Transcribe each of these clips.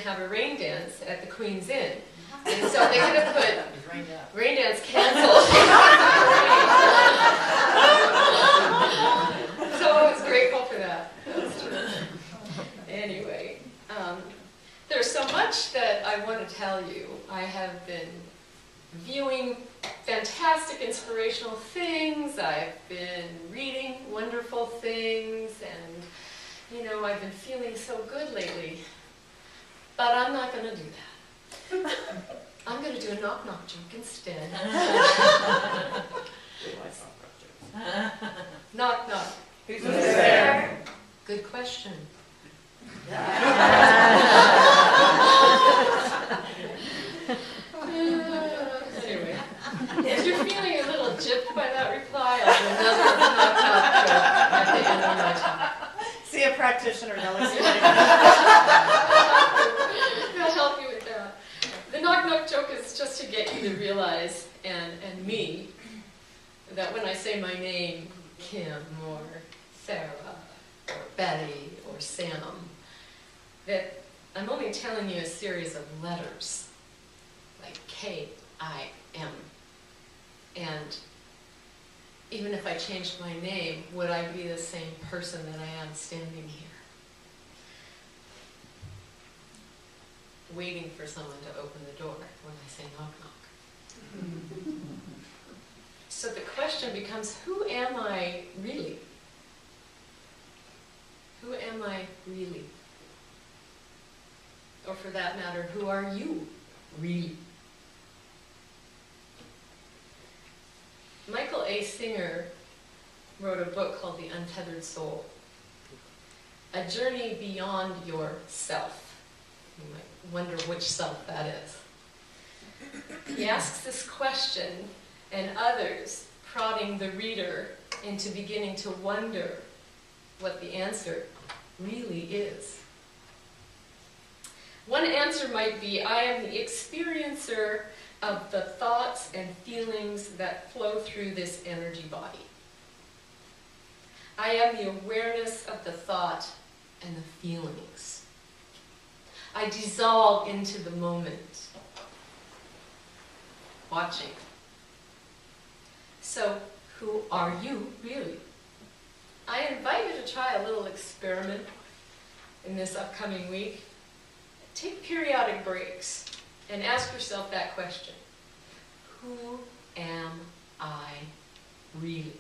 have a rain dance at the Queen's Inn. And so they could have put rain dance canceled. So I was grateful for that. That was true. Anyway, there's so much that I want to tell you. I have been viewing fantastic inspirational things. I've been reading wonderful things, and you know, I've been feeling so good lately. But I'm not going to do that. I'm going to do a knock-knock joke instead. Knock-knock. Who's there? Good question. Anyway, if you're feeling a little gypped by that reply, I'll do another knock-knock joke at the end of my talk. See a practitioner, they'll explain. I'll help you with that. The knock-knock joke is just to get you to realize, and me, that when I say my name, Kim, or Sarah, or Betty, or Sam, that I'm only telling you a series of letters, like K-I-M. And even if I changed my name, would I be the same person that I am standing here? Waiting for someone to open the door when I say knock knock. So the question becomes, who am I really? Who am I really? Or for that matter, who are you really? Michael A. Singer wrote a book called The Untethered Soul, a journey beyond yourself. You might wonder which self that is. He asks this question, and others prodding the reader into beginning to wonder what the answer really is. One answer might be, I am the experiencer of the thoughts and feelings that flow through this energy body. I am the awareness of the thought and the feelings. I dissolve into the moment, watching. So, who are you really? I invite you to try a little experiment in this upcoming week. Take periodic breaks and ask yourself that question. Who am I really?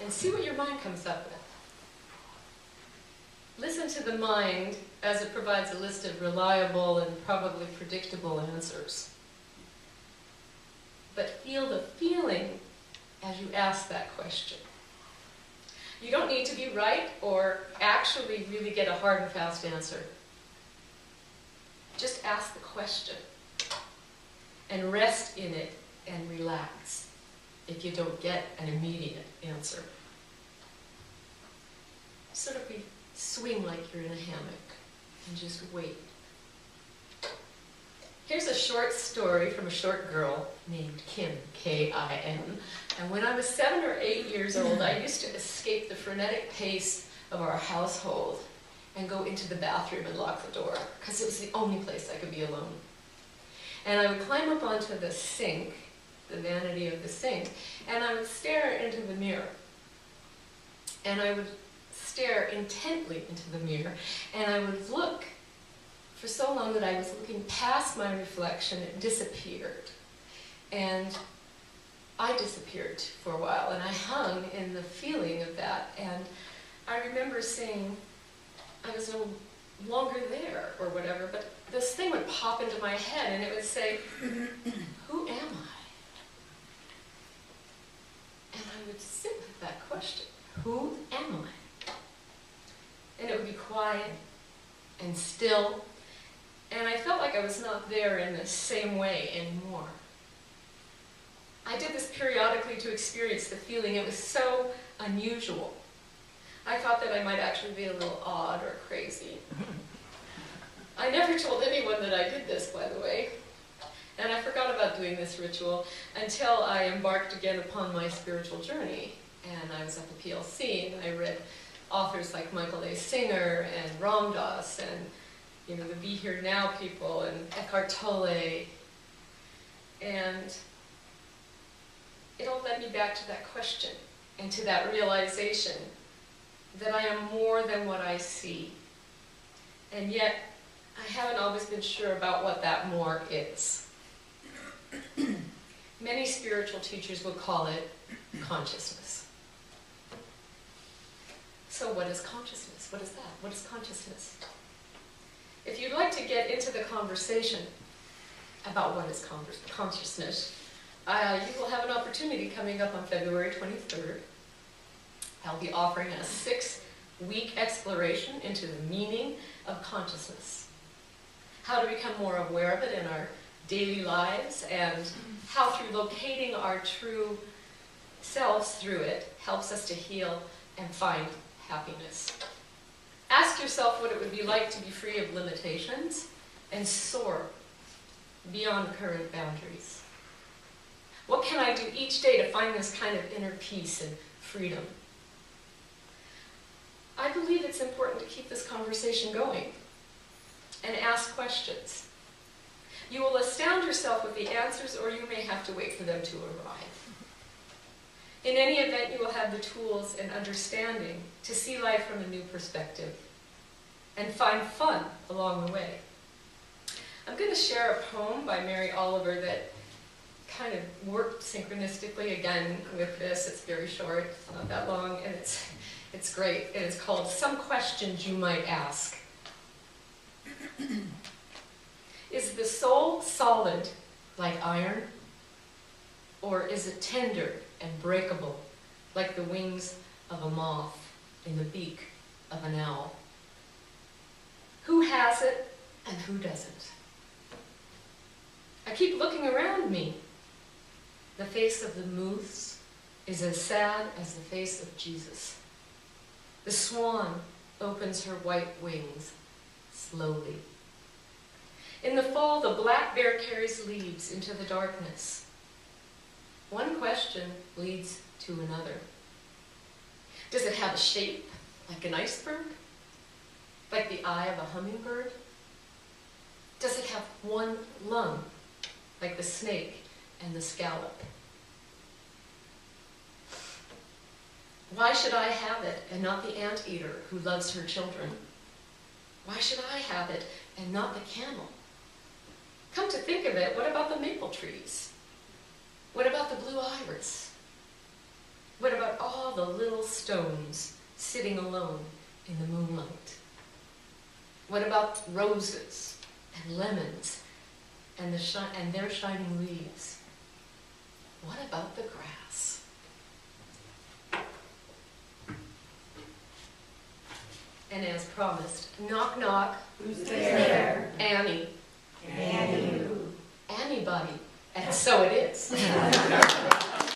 And see what your mind comes up with. Listen to the mind as it provides a list of reliable and probably predictable answers. But feel the feeling as you ask that question. You don't need to be right or actually really get a hard and fast answer. Just ask the question and rest in it and relax if you don't get an immediate answer. Sort of swing like you're in a hammock and just wait. Here's a short story from a short girl named Kim, K-I-M. And when I was 7 or 8 years old, I used to escape the frenetic pace of our household and go into the bathroom and lock the door, because it was the only place I could be alone. And I would climb up onto the sink, the vanity of the sink, and I would stare into the mirror. And I would stare intently into the mirror, and I would look for so long that I was looking past my reflection. It disappeared. And I disappeared for a while, and I hung in the feeling of that. And I remember saying, I was no longer there, or whatever, but this thing would pop into my head, and it would say, who am I? And I would sit with that question, who am I? And it would be quiet and still, and I felt like I was not there in the same way anymore. I did this periodically to experience the feeling. It was so unusual. I thought that I might actually be a little odd or crazy. I never told anyone that I did this, by the way. And I forgot about doing this ritual until I embarked again upon my spiritual journey. And I was at the PLC, and I read authors like Michael A. Singer and Ram Dass and you know, the Be Here Now people and Eckhart Tolle. And it all led me back to that question and to that realization that I am more than what I see. And yet, I haven't always been sure about what that more is. Many spiritual teachers would call it consciousness. So what is consciousness? What is that? What is consciousness? If you'd like to get into the conversation about what is consciousness, you will have an opportunity coming up on February 23rd. I'll be offering a 6-week exploration into the meaning of consciousness, how to become more aware of it in our daily lives, and how through locating our true selves through it helps us to heal and find happiness. Ask yourself what it would be like to be free of limitations and soar beyond current boundaries. What can I do each day to find this kind of inner peace and freedom? I believe it's important to keep this conversation going and ask questions. You will astound yourself with the answers, or you may have to wait for them to arrive. In any event, you will have the tools and understanding to see life from a new perspective and find fun along the way. I'm going to share a poem by Mary Oliver that kind of worked synchronistically again with this. It's very short, it's not that long, and it's great. And it's called Some Questions You Might Ask. Is the soul solid like iron? Or is it tender and breakable like the wings of a moth in the beak of an owl? Who has it and who doesn't? I keep looking around me. The face of the moose is as sad as the face of Jesus. The swan opens her white wings slowly. In the fall, the black bear carries leaves into the darkness. One question leads to another. Does it have a shape like an iceberg? Like the eye of a hummingbird? Does it have one lung, like the snake and the scallop? Why should I have it and not the anteater who loves her children? Why should I have it and not the camel? Come to think of it, what about the maple trees? What about the blue iris? What about all the little stones sitting alone in the moonlight? What about roses and lemons and their shining leaves? What about the grass? And as promised, knock knock. Who's there? Annie. Annie. Anybody. And so it is.